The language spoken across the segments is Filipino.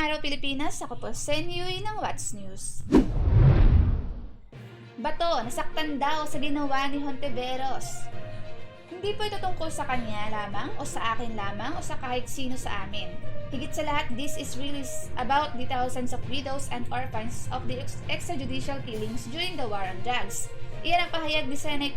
araw Pilipinas, ako po Senyuy ng What's News. Bato, nasaktan daw sa ginawa ni Hontiveros. Hindi po ito tungkol sa kanya lamang o sa akin lamang o sa kahit sino sa amin. Higit sa lahat, this is really about the thousands of widows and orphans of the extrajudicial killings during the war on drugs. Iyan ang pahayag ni Senate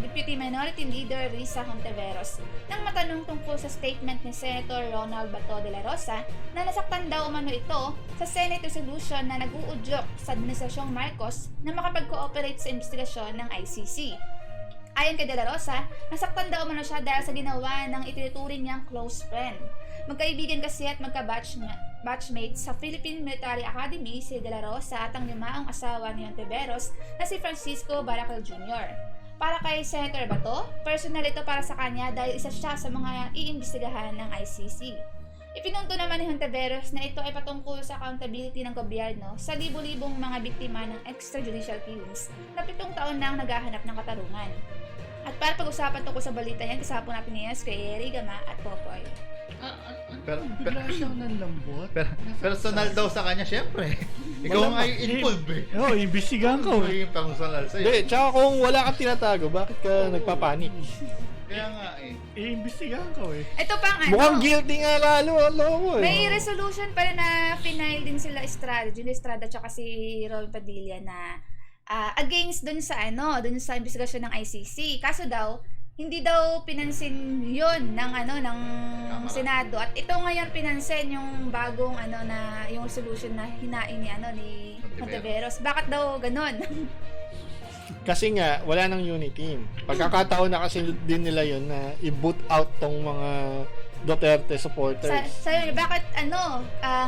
Deputy Minority Leader Risa Hontiveros nang matanong tungkol sa statement ni Senator Ronald Bato de la Rosa na nasaktan daw umano ito sa Senate resolution na nag-uudyok sa Administrasyong Marcos na makapag-cooperate sa investigasyon ng ICC. Ayon kay De La Rosa, nasaktan daw umano siya dahil sa ginawa ng itinuturing niyang close friend. Magkaibigan kasi at magka-batchmate sa Philippine Military Academy si De La Rosa at ang yumaong asawa ni Hontiveros na si Francisco Baracal Jr. Para kay Senator Bato, personal ito para sa kanya dahil isa siya sa mga iimbestigahan ng ICC. Ipinunto naman ni Hontiveros na ito ay patungkol sa accountability ng gobyerno sa libo-libong mga biktima ng extrajudicial killings na 7 taon nang naghahanap ng katarungan. At para pag-usapan tungkol sa balita yan, kasama po natin ngayon kay Eri, Gama at Popoy. Bigla siyang nanlambot. Personal daw sa kanya, syempre. Ikaw nga yung involved eh. Oo, imbestigahan ka. Yung personal sa'yo. Hindi, tsaka kung wala kang tinatago, bakit ka nagpapanik? Kaya nga eh. Iimbestigahan ka eh. Ito pang ano, Mukhang guilty nga lalo, loko eh. may resolution pa rin na final din sila Estrada, Jun Estrada tsaka si Robin Padilla na against dun sa investigasyon ng ICC. Kaso daw, hindi daw pinansin 'yon ng ng Senado at ito ngayon pinansin yung bagong na yung resolution na hinain ni Hontiveros. Bakit daw ganun? Kasi nga, wala nang unit team. Pagkakataon na kasi din nila yon na i-boot out tong mga Duterte supporters. Bakit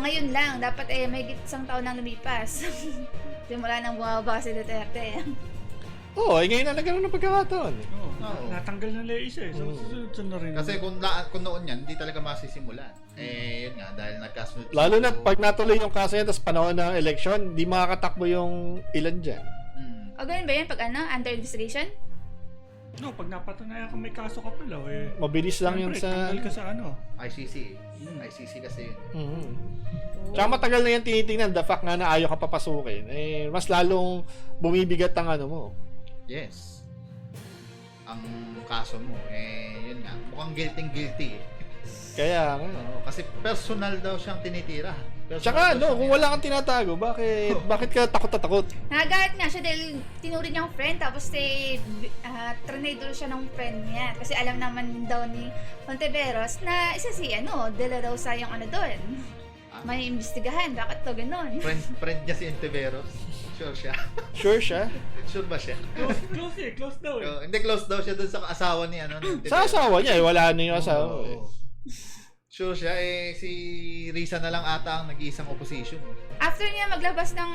ngayon lang dapat may isang taon nang lumipas. Simula nang bumaba si Duterte. Oo, ngayon na nagkaroon ng pagkakataon. Oo, natanggal na lang isa eh. So, sunod na rin. Kasi kung noon yan, hindi talaga masisimulan. Yun nga, dahil nagkasunod. Lalo na pag natuloy yung kaso yan, tapos panahon ng election, di makakatakbo yung ilan dyan. O ganun ba yan pag under investigation? No, pag napatunayan kang may kaso ka pala eh. Mabilis lang yun sa... Tanggal ka sa ICC. ICC kasi yun. Mm-hmm. Tsaka matagal na yan tinitingnan, the fact nga na ayaw ka papasukin, mas lalong bumibigat ang mo. Yes. Ang kaso mo, yun nga, mukhang guilty eh. Kaya nga. Kasi personal daw siyang tinitira. Tsaka kung wala kang tinatago, bakit ka takot-takot? Nagagalit nga siya dahil tinuring niyang friend tapos trinador siya ng friend niya. Kasi alam naman daw ni Hontiveros na isa si De La Rosa yung doon. May imbestigahan, bakit to ganun? Friend niya si Hontiveros. Sure siya. Sure siya? Sure ba siya? Close daw eh. Hindi, close daw siya dun sa asawa ni Hontiveros. Sa asawa niya, wala na yung asawa eh. Sure siya, si Risa na lang ata ang nag-iisang opposition. After niya maglabas ng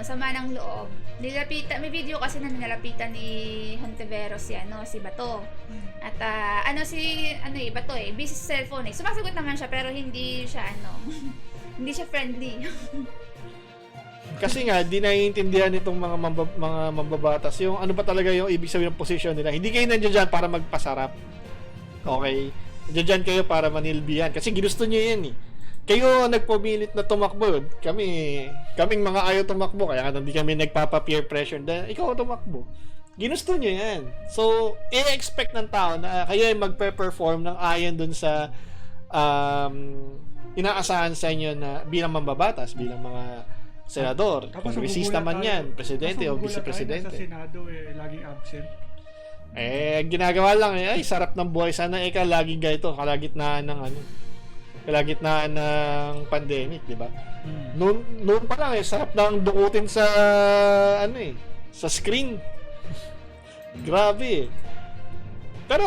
sama ng loob, may video kasi na nilalapitan ni Hontiveros si Bato. At Bato busy sa cellphone eh. Sumasagot naman siya pero hindi siya hindi siya friendly. Kasi nga, di naiintindihan itong mga mambabatas yung ano ba talaga yung ibig sabihin ng position nila. Hindi kayo nandiyan dyan para magpasarap. Okay? Nandiyan dyan kayo para manilbihan. Kasi ginusto nyo yan eh. Kayo nagpumilit na tumakbo. Kaming mga ayaw tumakbo. Kaya hindi kami nagpapa-peer pressure dahil ikaw tumakbo. Ginusto nyo yan. So, i-expect ng tao na kayo ay magpe-perform ng ayon dun sa inaasahan sa inyo na bilang mambabatas, bilang mga senador, kongresista man yan, presidente o vice-presidente. Sa Senado laging absent. Ginagawa lang ay sarap ng buhay. Sana laging ganito, kalagitnaan ng pandemic, di ba? Noon pa lang sarap nang dukutin sa sa screen. Grabe. Pero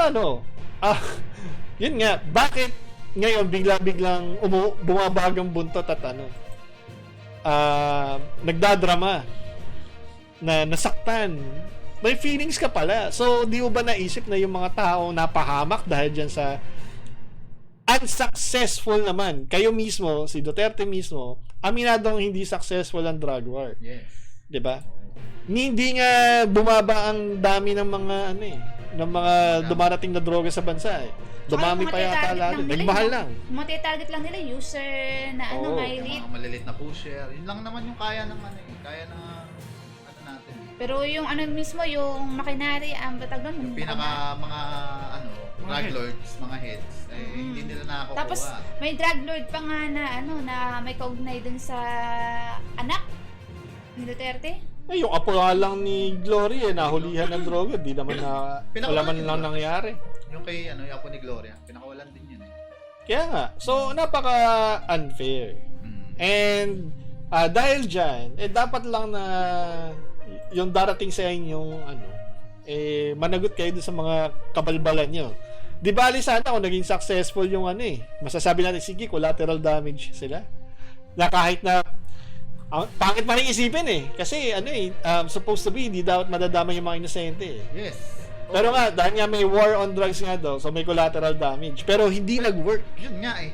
yun nga, bakit ngayon biglang bumabagang buntot at nagdadrama na nasaktan? May feelings ka pala. So, di mo ba naisip na yung mga tao napahamak dahil dyan sa unsuccessful naman? Kayo mismo, si Duterte mismo, aminadong hindi successful ang drug war. Yes. Diba? Hindi nga bumaba ang dami ng mga ng mga dumarating na droga sa bansa eh. Dumami pa yata lalo. Nagmahal lang. Mga tinatarget lang nila, user na Oo. may Yung elite. mga malilit na pusher. Yun lang naman yung kaya ng ano eh. Kaya ng ano natin. Pero yung ano mismo, yung makinari, ang batag doon. Yung pinaka mga ano, Mga drug head. lords, mga heads, eh, hindi nila nakakukuha. Tapos may drug lord pa nga na ano na may kaugnay dun sa anak ni Duterte. Eh, yung apo nga lang ni Gloria, nahulihan ng droga. Di naman na, wala man lang nangyari. Yung kay ano, yung apo ni Gloria, pinakawalan din yun eh. Kaya nga, so napaka-unfair. And dahil dyan, dapat lang na yung darating sa inyong ano, managot kayo doon sa mga kabalbalan nyo. Di bali sana kung naging successful yung ano masasabi natin, sige, collateral damage sila. Na kahit na pangit pa rin isipin kasi ano supposed to be hindi dapat madadama yung mga inosente Yes. Pero nga, dahil nga may war on drugs nga daw, so may collateral damage. Pero hindi nag-work. Yun nga eh.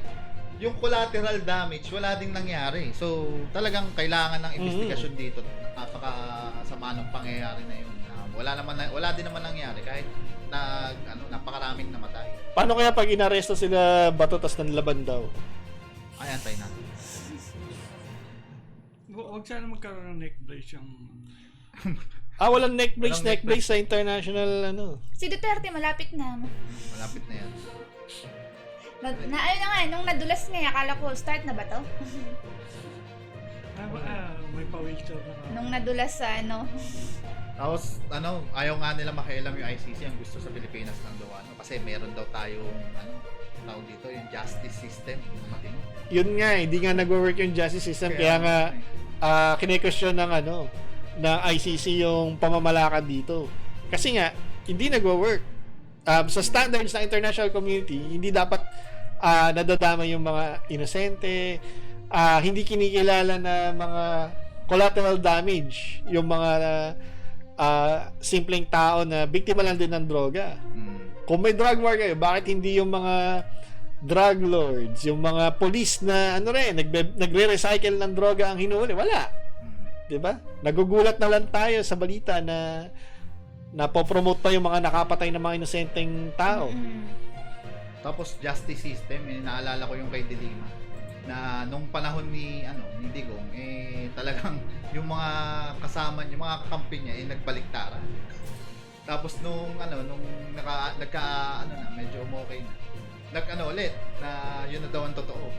Yung collateral damage, wala ding nangyari. So, talagang kailangan ng investigasyon dito. Napakasama ng pangyayari na yun. Wala din naman nangyari kahit napakaraming namatay. Paano kaya pag inaresto sila bato tas nanlaban daw? Ay, antay natin. Huwag sana magkaroon ng neck brace yung... Walang neck brace, Walang neck neck brace sa international ano. Si Duterte malapit na. Malapit na yan. Ayun na nga, nung nadulas nga, akala ko start na ba to? may pa-wheelchair na ka. Nung nadulas sa ano. Tapos, ayaw nga nila makialam yung ICC. Ang gusto sa Pilipinas lang daw, kasi meron daw tayong, tawag dito, yung justice system, yung matino. Yun nga, hindi nga nag-work yung justice system. Kaya nga, kine-question ng ng ICC yung pamamalakad dito. Kasi nga, hindi nag-work. Sa standards ng international community, hindi dapat nadadama yung mga inosente, hindi kinikilala na mga collateral damage, yung mga simpleng tao na biktima lang din ng droga. Kung may drug war kayo, bakit hindi yung mga drug lords, yung mga police na nagre-recycle ng droga ang hinuli? Wala. 'Di ba? Nagugulat na lang tayo sa balita na napopromote pa yung mga nakapatay na mga inosenteng tao. Tapos justice system, naalala ko yung kay Dilima na nung panahon ni Digong talagang yung mga kasama niya, mga kakampi niya nagbaliktaran. Tapos nung medyo okay na. Ulit na yun na daw ang totoo.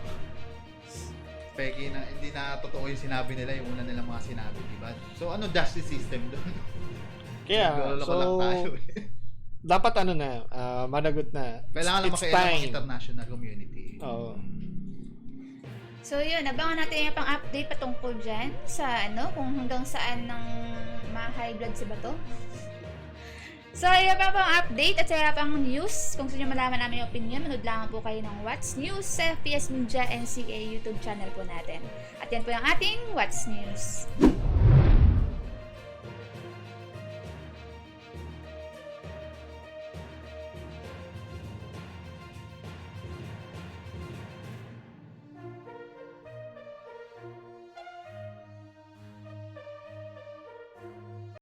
Peki na hindi na totoo yung sinabi nila, yung una nilang mga sinabi, di ba? So justice system doon. Kaya dapat managot na. Kailangan lang makialam ng international community. Oo. So yun, abangan natin yung pang-update patungkol dyan sa kung hanggang saan ng ma-high blood si Bato. So, yung pa pang update at saya pang news. Kung gusto nyo malaman namin yung opinion, manood lamang po kayo ng What's News sa FPS Ninja NCA YouTube channel po natin. At yan po yung ating What's News.